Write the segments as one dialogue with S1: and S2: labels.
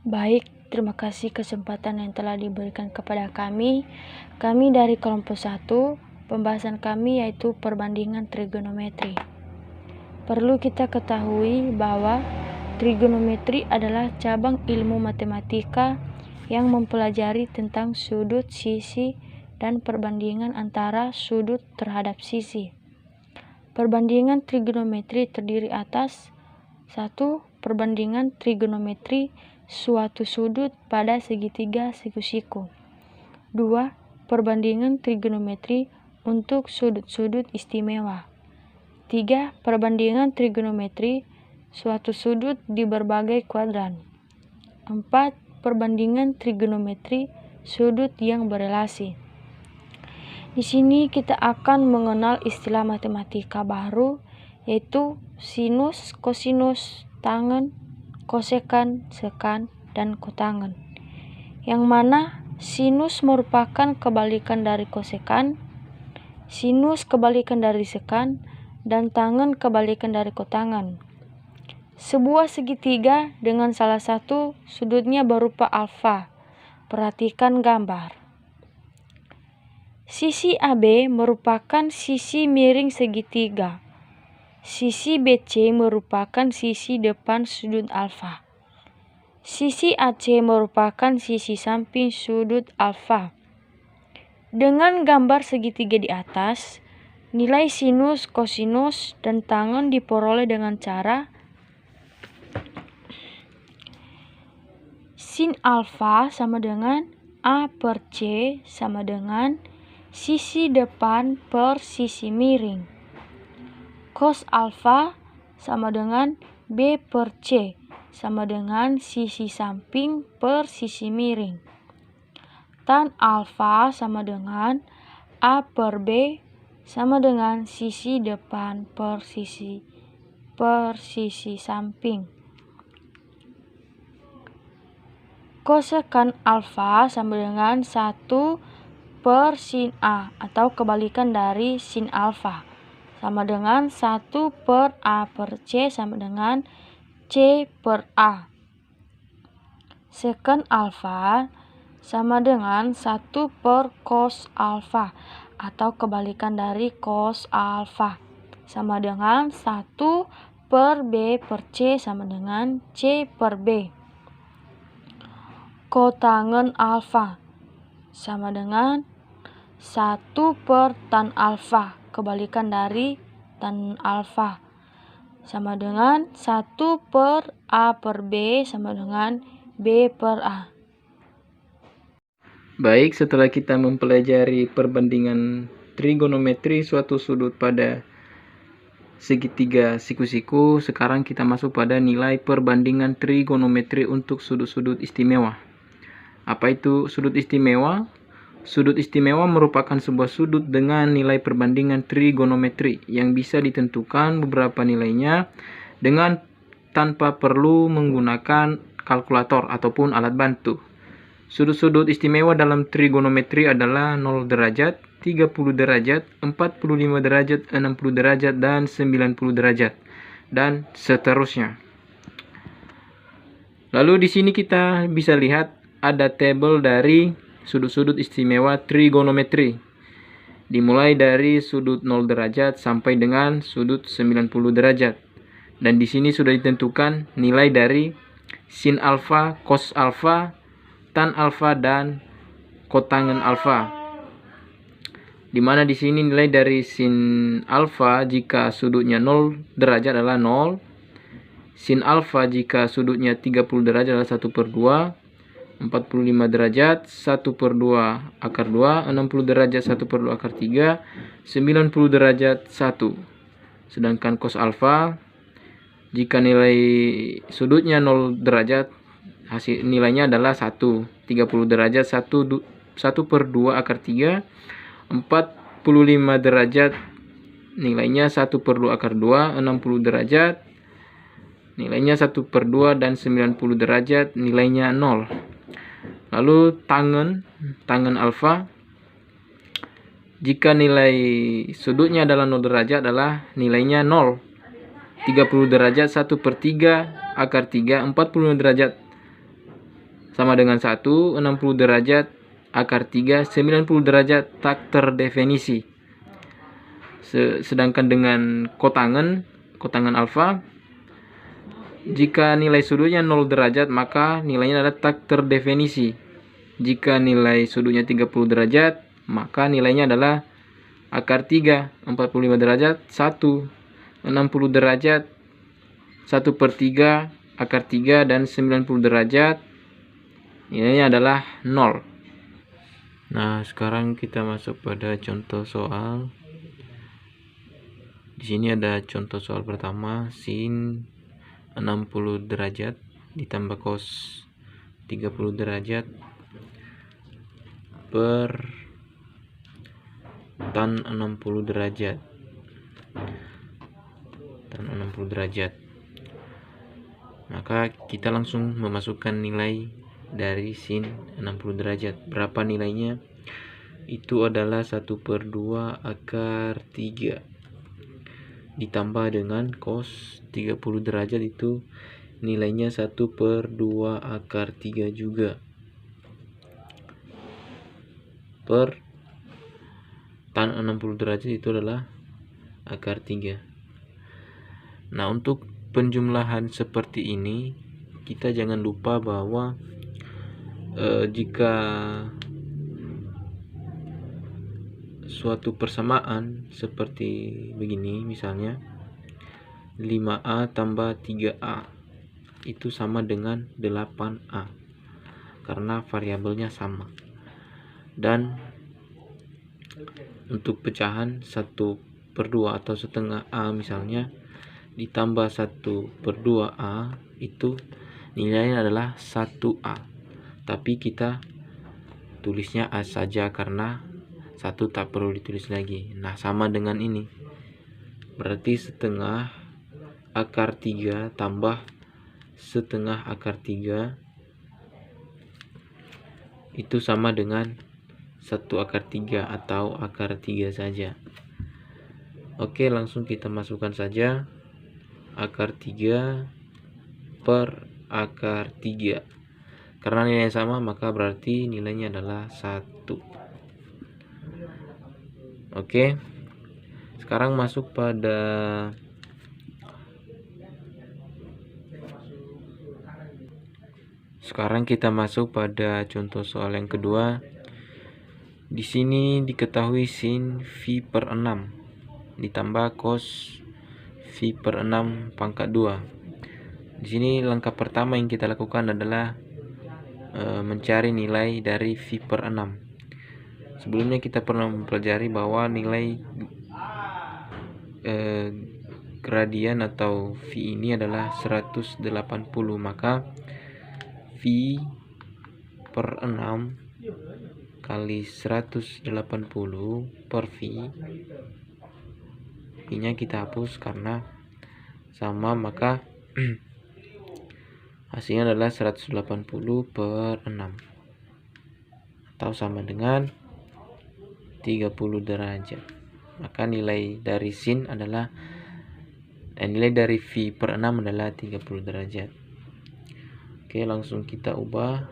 S1: Baik, terima kasih kesempatan yang telah diberikan kepada kami. Kami dari kelompok 1, pembahasan kami yaitu perbandingan trigonometri. Perlu kita ketahui bahwa trigonometri adalah cabang ilmu matematika yang mempelajari tentang sudut, sisi, dan perbandingan antara sudut terhadap sisi. Perbandingan trigonometri terdiri atas 1. Perbandingan trigonometri suatu sudut pada segitiga siku-siku. 2. Perbandingan trigonometri untuk sudut-sudut istimewa. 3. Perbandingan trigonometri suatu sudut di berbagai kuadran. 4. Perbandingan trigonometri sudut yang berelasi. Di sini kita akan mengenal istilah matematika baru, yaitu sinus, kosinus, tangen, kosekan, sekan, dan kotangen. Yang mana sinus merupakan kebalikan dari kosekan, sinus kebalikan dari sekan, dan tangen kebalikan dari kotangen. Sebuah segitiga dengan salah satu sudutnya berupa alfa. Perhatikan gambar. Sisi AB merupakan sisi miring segitiga. Sisi BC merupakan sisi depan sudut alfa. Sisi AC merupakan sisi samping sudut alfa. Dengan gambar segitiga di atas, nilai sinus, kosinus, dan tangen diperoleh dengan cara sin alfa sama dengan A per C sama dengan sisi depan per sisi miring. Cos alfa sama dengan B per C sama dengan sisi samping per sisi miring. Tan alfa sama dengan A per B sama dengan sisi depan per sisi samping. Kosekan alfa sama dengan 1 per sin A atau kebalikan dari sin alfa sama dengan 1 per A per C sama dengan C per A. Seken alfa sama dengan 1 per cos alfa atau kebalikan dari cos alfa sama dengan 1 per B per C sama dengan C per B. Kotangen alfa sama dengan 1 per tan alfa, kebalikan dari tan alfa, sama dengan 1 per A per B sama dengan B per A.
S2: Baik, setelah kita mempelajari perbandingan trigonometri suatu sudut pada segitiga siku-siku, sekarang kita masuk pada nilai perbandingan trigonometri untuk sudut-sudut istimewa. Apa itu sudut istimewa? Sudut istimewa merupakan sebuah sudut dengan nilai perbandingan trigonometri yang bisa ditentukan beberapa nilainya dengan tanpa perlu menggunakan kalkulator ataupun alat bantu. Sudut-sudut istimewa dalam trigonometri adalah 0 derajat, 30 derajat, 45 derajat, 60 derajat, dan 90 derajat, dan seterusnya. Lalu di sini kita bisa lihat ada tabel dari sudut-sudut istimewa trigonometri. Dimulai dari sudut 0 derajat sampai dengan sudut 90 derajat. Dan di sini sudah ditentukan nilai dari sin alfa, cos alfa, tan alfa, dan kotangen alfa. Dimana di sini nilai dari sin alfa jika sudutnya 0 derajat adalah 0. Sin alfa jika sudutnya 30 derajat adalah 1 per 2. 45 derajat 1 per 2 akar 2, 60 derajat 1 per 2 akar 3, 90 derajat 1. Sedangkan cos alfa jika nilai sudutnya 0 derajat hasil nilainya adalah 1. 30 derajat 1 per 2 akar 3, 45 derajat nilainya 1 per 2 akar 2, 60 derajat nilainya 1 per 2, dan 90 derajat nilainya 0. Lalu tangen alfa jika nilai sudutnya adalah 0 derajat adalah nilainya 0. 30 derajat 1 per 3 akar 3, 45 derajat sama dengan 1, 60 derajat akar 3, 90 derajat tak terdefinisi. Sedangkan dengan kotangan alfa, jika nilai sudutnya 0 derajat, maka nilainya adalah tak terdefinisi. Jika nilai sudutnya 30 derajat, maka nilainya adalah akar 3, 45 derajat, 1, 60 derajat, 1/3 akar 3, dan 90 derajat, nilainya adalah 0. Nah, sekarang kita masuk pada contoh soal. Di sini ada contoh soal pertama, sin 60 derajat ditambah cos 30 derajat per tan 60 derajat. Maka kita langsung memasukkan nilai dari sin 60 derajat. Berapa nilainya? Itu adalah 1/2 akar 3 ditambah dengan cos 30 derajat, itu nilainya 1/2 akar 3 juga, per tan 60 derajat itu adalah akar 3. Nah, untuk penjumlahan seperti ini, kita jangan lupa bahwa jika suatu persamaan seperti begini, misalnya 5A tambah 3A itu sama dengan 8A, karena variabelnya sama. Dan untuk pecahan 1/2 atau setengah A misalnya ditambah 1/2A, itu nilainya adalah 1A, tapi kita tulisnya A saja karena 1 tak perlu ditulis lagi. Nah, sama dengan ini, berarti setengah akar 3 tambah setengah akar 3 itu sama dengan 1 akar 3 atau akar 3 saja. Oke, langsung kita masukkan saja akar 3 per akar 3. Karena nilainya sama, maka berarti nilainya adalah 1. Oke, sekarang masuk pada contoh soal yang kedua. Di sini diketahui sin phi per 6 ditambah cos phi per 6 pangkat 2. Di sini langkah pertama yang kita lakukan adalah mencari nilai dari phi per 6. Sebelumnya kita pernah mempelajari bahwa nilai gradian atau phi ini adalah 180, maka phi per 6 kali 180 per phi nya kita hapus karena sama, maka hasilnya adalah 180 per 6 atau sama dengan 30 derajat. Maka nilai dari sin adalah nilai dari phi per 6 adalah 30 derajat. Oke, langsung kita ubah.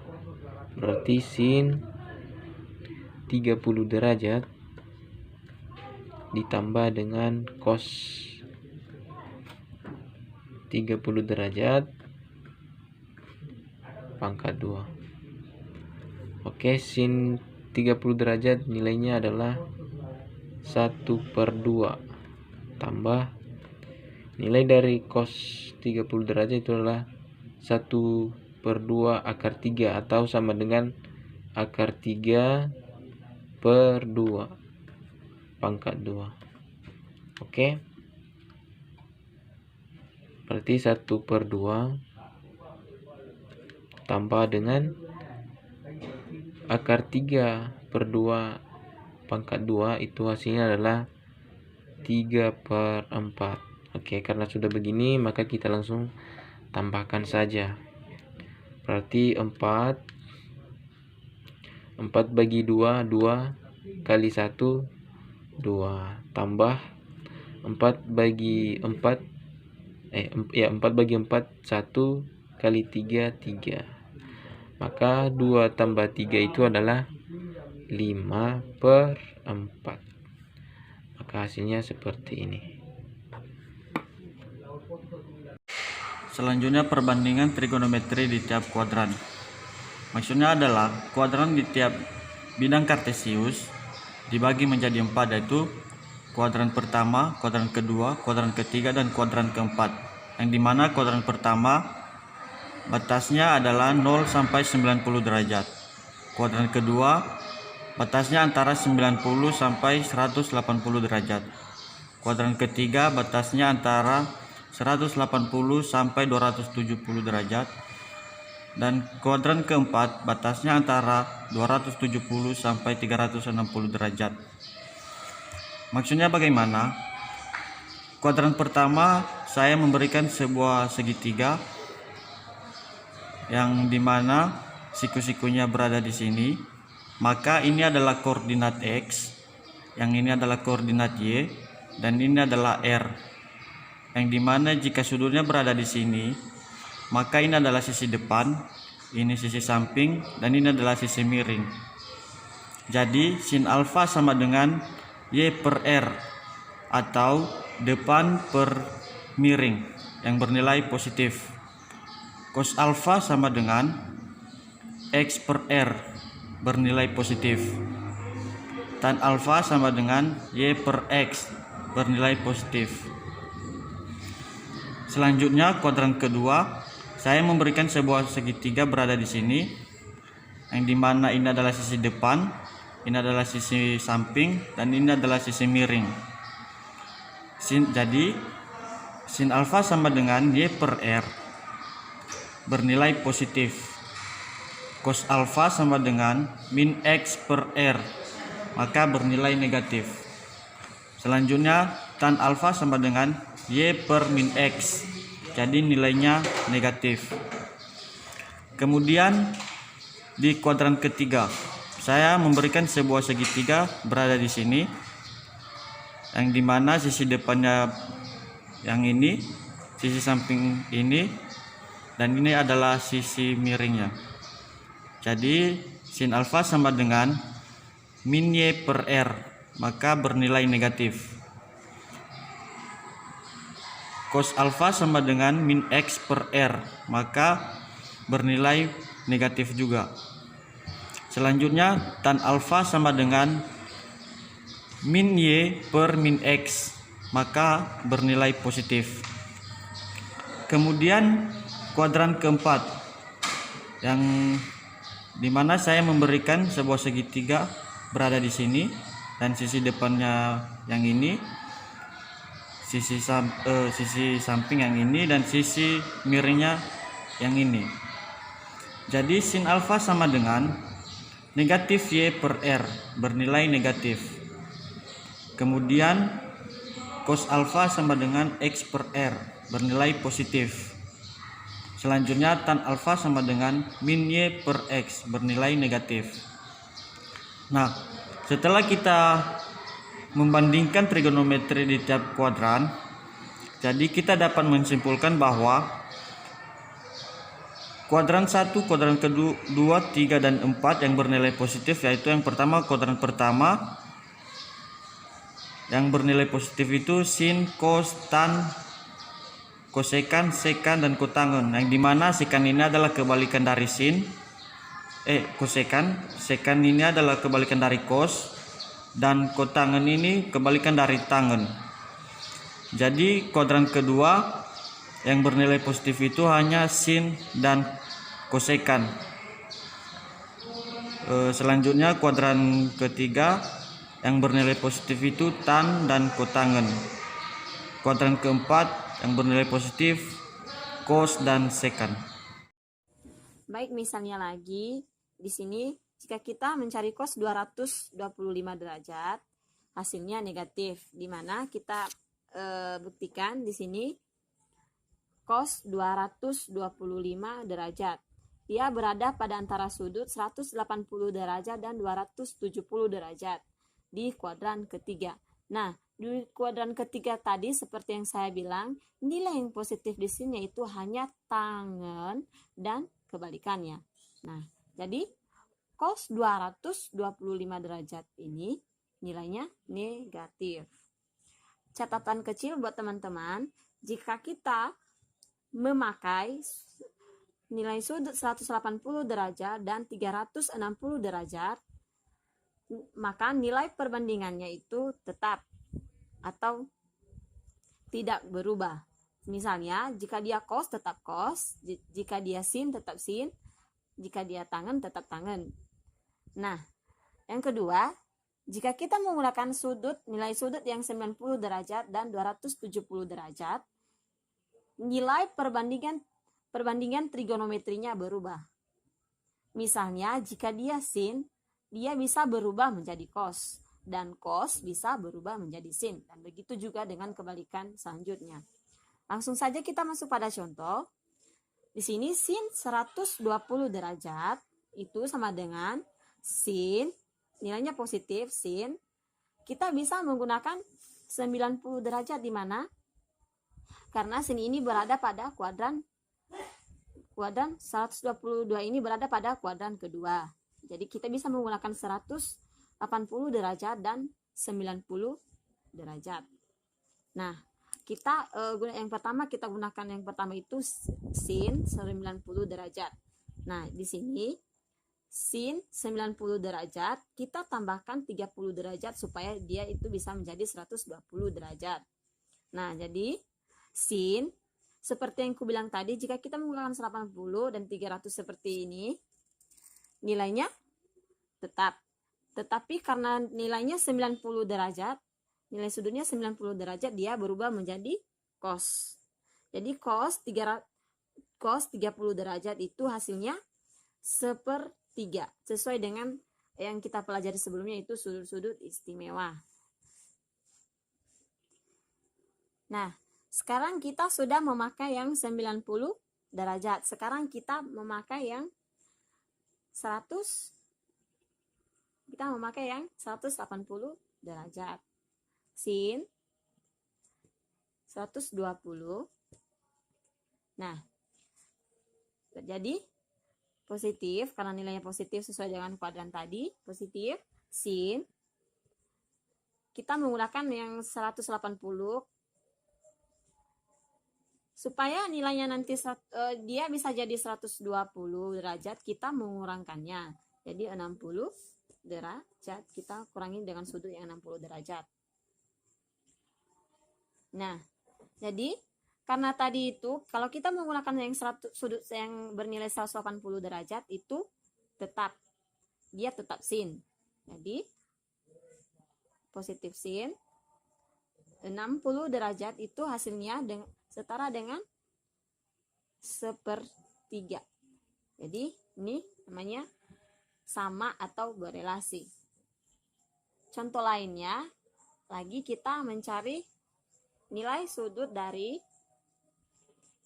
S2: Berarti sin 30 derajat ditambah dengan cos 30 derajat pangkat 2. Oke, sin 30 derajat nilainya adalah 1/2 tambah nilai dari cos 30 derajat itu adalah 1/2 akar 3 atau sama dengan akar 3/2 pangkat 2. Oke, berarti 1/2 tambah dengan akar 3/2 pangkat 2, itu hasilnya adalah 3/4. Oke, karena sudah begini, maka kita langsung tambahkan saja. Berarti 4 bagi 2 kali 1 2 tambah 4 bagi 4 1 kali 3 3. Maka 2 tambah 3 itu adalah 5/4. Maka hasilnya seperti ini.
S3: Selanjutnya perbandingan trigonometri di tiap kuadran. Maksudnya adalah kuadran di tiap bidang kartesius dibagi menjadi 4, yaitu kuadran pertama, kuadran kedua, kuadran ketiga, dan kuadran keempat. Yang dimana kuadran pertama batasnya adalah 0 sampai 90 derajat. Kuadran kedua batasnya antara 90 sampai 180 derajat. Kuadran ketiga batasnya antara 180 sampai 270 derajat. Dan kuadran keempat batasnya antara 270 sampai 360 derajat. Maksudnya bagaimana? Kuadran pertama saya memberikan sebuah segitiga yang dimana siku-sikunya berada di sini. Maka ini adalah koordinat X, yang ini adalah koordinat Y, dan ini adalah R. Yang dimana jika sudutnya berada di sini, maka ini adalah sisi depan, ini sisi samping, dan ini adalah sisi miring. Jadi sin alfa sama dengan Y per R, atau depan per miring yang bernilai positif. Cos alfa sama dengan X per R bernilai positif. Tan alfa sama dengan Y per X bernilai positif. Selanjutnya kuadran kedua, saya memberikan sebuah segitiga berada di sini, yang dimana ini adalah sisi depan, ini adalah sisi samping, dan ini adalah sisi miring. Jadi sin alfa sama dengan Y per R bernilai positif. Cos alfa sama dengan min X per R, maka bernilai negatif. Selanjutnya tan alfa sama dengan Y per min X, jadi nilainya negatif. Kemudian di kuadran ketiga, saya memberikan sebuah segitiga berada di sini, yang dimana sisi depannya yang ini, sisi samping ini, dan ini adalah sisi miringnya. Jadi sin alfa sama dengan min Y per R, maka bernilai negatif. Cos alfa sama dengan min X per R, maka bernilai negatif juga. Selanjutnya tan alfa sama dengan min Y per min X, maka bernilai positif. Kemudian kuadran keempat, yang dimana saya memberikan sebuah segitiga berada di sini, dan sisi depannya yang ini, sisi samping yang ini, dan sisi miringnya yang ini. Jadi sin alfa sama dengan negatif Y per R bernilai negatif. Kemudian cos alfa sama dengan X per R bernilai positif. Selanjutnya tan alfa sama dengan min Y per X bernilai negatif. Nah, setelah kita membandingkan trigonometri di tiap kuadran, jadi kita dapat menyimpulkan bahwa kuadran 1, kuadran kedua, 2, 3, dan 4 yang bernilai positif, yaitu yang pertama kuadran pertama yang bernilai positif itu sin, cos, tan, kosekan, sekan, dan kotangen, yang dimana sekan ini adalah kebalikan dari sin, kosekan, sekan ini adalah kebalikan dari cos, dan kotangen ini kebalikan dari tangen. Jadi kuadran kedua yang bernilai positif itu hanya sin dan kosekan. Selanjutnya kuadran ketiga yang bernilai positif itu tan dan kotangen. Kuadran keempat yang bernilai positif cos dan sekan.
S4: Baik, misalnya lagi di sini jika kita mencari cos 225 derajat, hasilnya negatif, di mana kita buktikan di sini cos 225 derajat. Dia berada pada antara sudut 180 derajat dan 270 derajat di kuadran ketiga. Nah, di kuadran ketiga tadi seperti yang saya bilang, nilai yang positif di sini itu hanya tangen dan kebalikannya. Nah, jadi cos 225 derajat ini nilainya negatif. Catatan kecil buat teman-teman, jika kita memakai nilai sudut 180 derajat dan 360 derajat, maka nilai perbandingannya itu tetap atau tidak berubah. Misalnya, jika dia cos tetap cos, jika dia sin tetap sin, jika dia tangen tetap tangen. Nah, yang kedua, jika kita menggunakan nilai sudut yang 90 derajat dan 270 derajat, nilai perbandingan trigonometrinya berubah. Misalnya, jika dia sin, dia bisa berubah menjadi cos, dan cos bisa berubah menjadi sin, dan begitu juga dengan kebalikan selanjutnya. Langsung saja kita masuk pada contoh. Di sini sin 120 derajat itu sama dengan sin, nilainya positif, sin. Kita bisa menggunakan 90 derajat di mana? Karena sin ini berada pada kuadran 122 ini berada pada kuadran kedua. Jadi kita bisa menggunakan 180 derajat dan 90 derajat. Nah, kita yang pertama itu sin 90 derajat. Nah, di sini sin 90 derajat, kita tambahkan 30 derajat supaya dia itu bisa menjadi 120 derajat. Nah, jadi sin, seperti yang aku bilang tadi, jika kita menggunakan 180 dan 300 seperti ini, nilainya tetap. Tetapi karena nilainya 90 derajat, nilai sudutnya 90 derajat, dia berubah menjadi cos. Jadi cos 30 derajat itu hasilnya 1/3, sesuai dengan yang kita pelajari sebelumnya, itu sudut-sudut istimewa. Nah, sekarang kita sudah memakai yang 90 derajat. Sekarang kita memakai yang 180 derajat. Sin 120. Nah, jadi positif, karena nilainya positif sesuai dengan kuadran tadi, positif, sin. Kita menggunakan yang 180 supaya nilainya nanti dia bisa jadi 120 derajat, kita mengurangkannya. Jadi 60 derajat, kita kurangi dengan sudut yang 60 derajat. Nah, jadi karena tadi itu, kalau kita menggunakan yang sudut yang bernilai 180 derajat, itu dia tetap sin. Jadi, positif sin, 60 derajat itu hasilnya setara dengan 1/3. Jadi, ini namanya sama atau berelasi. Contoh lainnya, lagi kita mencari nilai sudut dari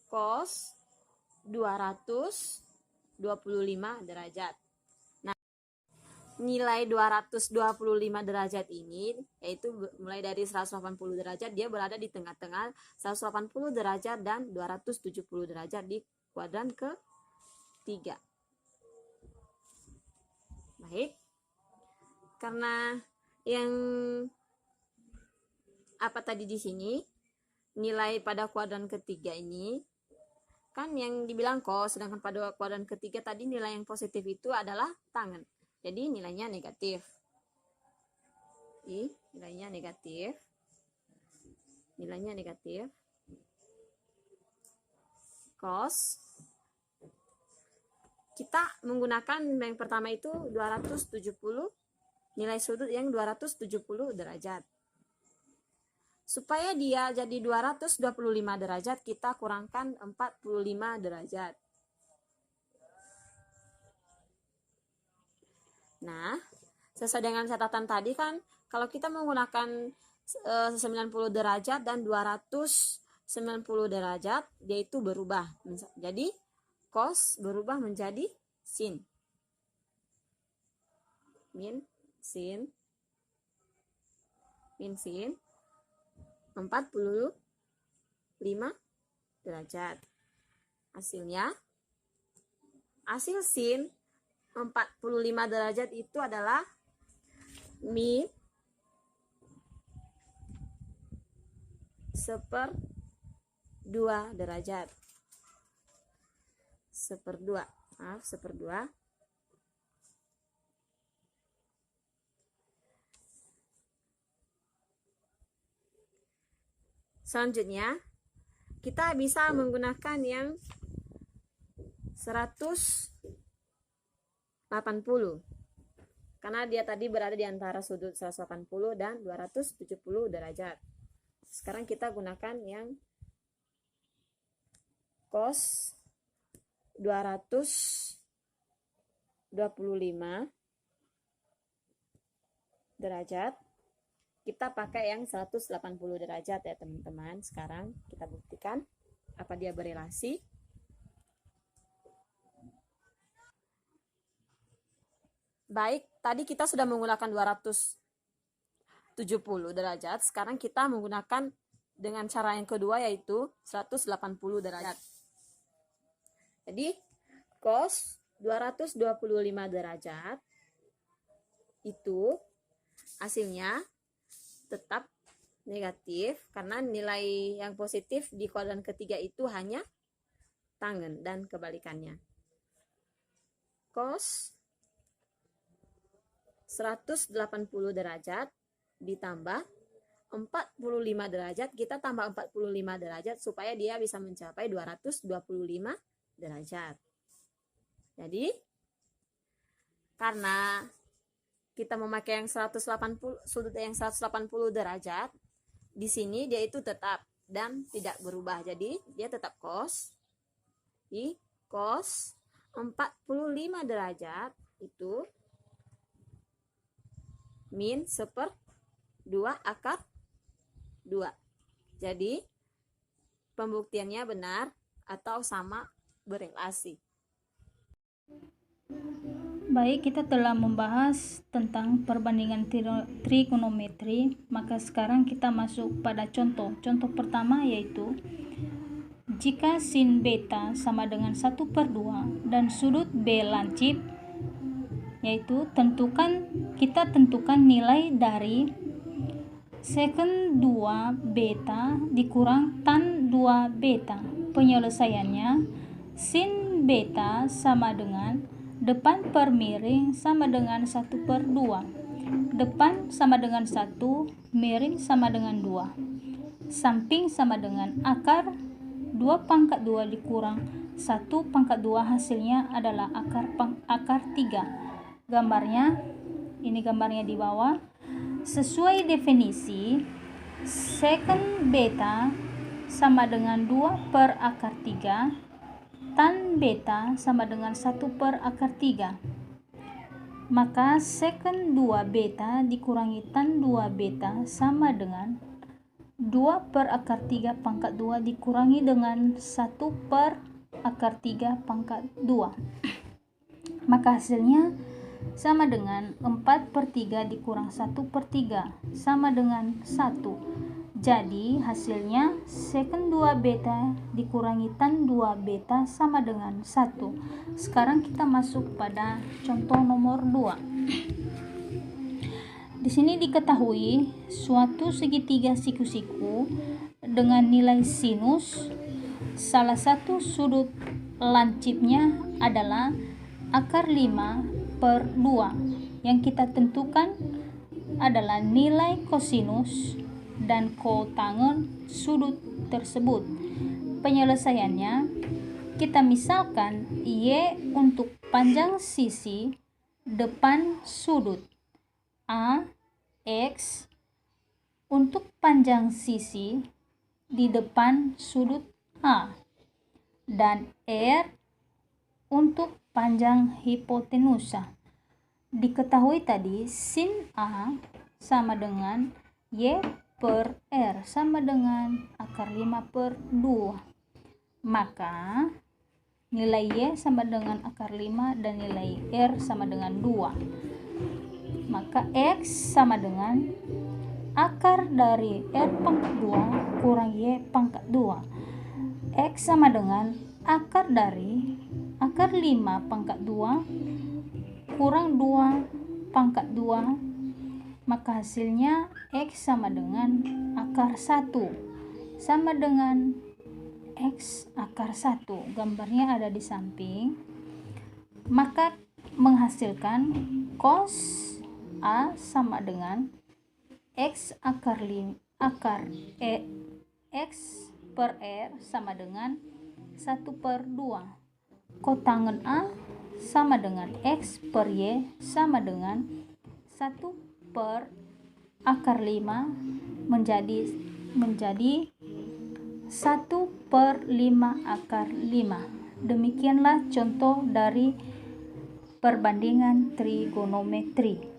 S4: cos 225 derajat. Nah, nilai 225 derajat ini, yaitu mulai dari 180 derajat, dia berada di tengah-tengah 180 derajat dan 270 derajat di kuadran ke-3. Baik, karena yang apa tadi di sini, nilai pada kuadran ketiga ini kan yang dibilang cos, sedangkan pada kuadran ketiga tadi nilai yang positif itu adalah tangen. Jadi nilainya negatif. Nilainya negatif. Cos. Kita menggunakan yang pertama itu 270, nilai sudut yang 270 derajat. Supaya dia jadi 225 derajat, kita kurangkan 45 derajat. Nah, sesuai dengan catatan tadi kan, kalau kita menggunakan 90 derajat dan 290 derajat, dia itu berubah. Jadi, cos berubah menjadi sin. Min sin 45 derajat. Hasilnya, hasil sin 45 derajat itu adalah min 1/2 derajat. 1/2, maaf, 1/2. Selanjutnya, kita bisa menggunakan yang 180 karena dia tadi berada di antara sudut 180 dan 270 derajat. Sekarang kita gunakan yang cos 225 derajat. Kita pakai yang 180 derajat ya teman-teman. Sekarang kita buktikan apa dia berelasi. Baik, tadi kita sudah menggunakan 270 derajat. Sekarang kita menggunakan dengan cara yang kedua, yaitu 180 derajat. Jadi, cos 225 derajat itu hasilnya tetap negatif karena nilai yang positif di kuadran ketiga itu hanya tangen dan kebalikannya. Cos 180 derajat ditambah 45 derajat, kita tambah 45 derajat supaya dia bisa mencapai 225 derajat. Jadi karena kita memakai yang 180 sudut yang 180 derajat, di sini dia itu tetap dan tidak berubah. Jadi dia tetap cos 45 derajat itu min 1/2 akar 2. Jadi pembuktiannya benar atau sama berelasi.
S1: Baik, kita telah membahas tentang perbandingan trigonometri, maka sekarang kita masuk pada contoh. Contoh pertama yaitu jika sin beta sama dengan 1/2 dan sudut B lancip, yaitu kita tentukan nilai dari secant 2 beta dikurang tan 2 beta. Penyelesaiannya, sin beta sama dengan depan per miring sama dengan 1/2. Depan sama dengan 1, miring sama dengan 2. Samping sama dengan akar 2/2 dikurang 1/2, hasilnya adalah akar 3. Gambarnya, ini gambarnya di bawah. Sesuai definisi, secant beta sama dengan 2/3, tan beta sama dengan 1/3. Maka secant 2 beta dikurangi tan 2 beta sama dengan 2/3 dikurangi dengan 1/3 maka hasilnya sama dengan 4/3 dikurang 1/3 sama dengan 1. Jadi hasilnya secant 2 beta dikurangi tan 2 beta sama dengan 1. Sekarang kita masuk pada contoh nomor 2. Di sini diketahui suatu segitiga siku-siku dengan nilai sinus, salah satu sudut lancipnya adalah akar 5/2. Yang kita tentukan adalah nilai kosinus dan kotangen sudut tersebut. Penyelesaiannya, kita misalkan Y untuk panjang sisi depan sudut, A, X untuk panjang sisi di depan sudut A, dan R untuk panjang hipotenusa. Diketahui tadi sin A sama dengan Y per R sama dengan akar 5/2. Maka nilai Y sama dengan akar 5 dan nilai R sama dengan 2. Maka X sama dengan akar dari R/2 kurang Y/2. X sama dengan akar dari akar 5/2
S5: kurang 2 pangkat 2, maka hasilnya X sama dengan akar 1 sama dengan X akar 1. Gambarnya ada di samping. Maka menghasilkan cos A sama dengan X X per R sama dengan 1/2. Kotangen A sama dengan X per Y sama dengan 1/5 menjadi 1/5 akar 5. Demikianlah contoh dari perbandingan trigonometri.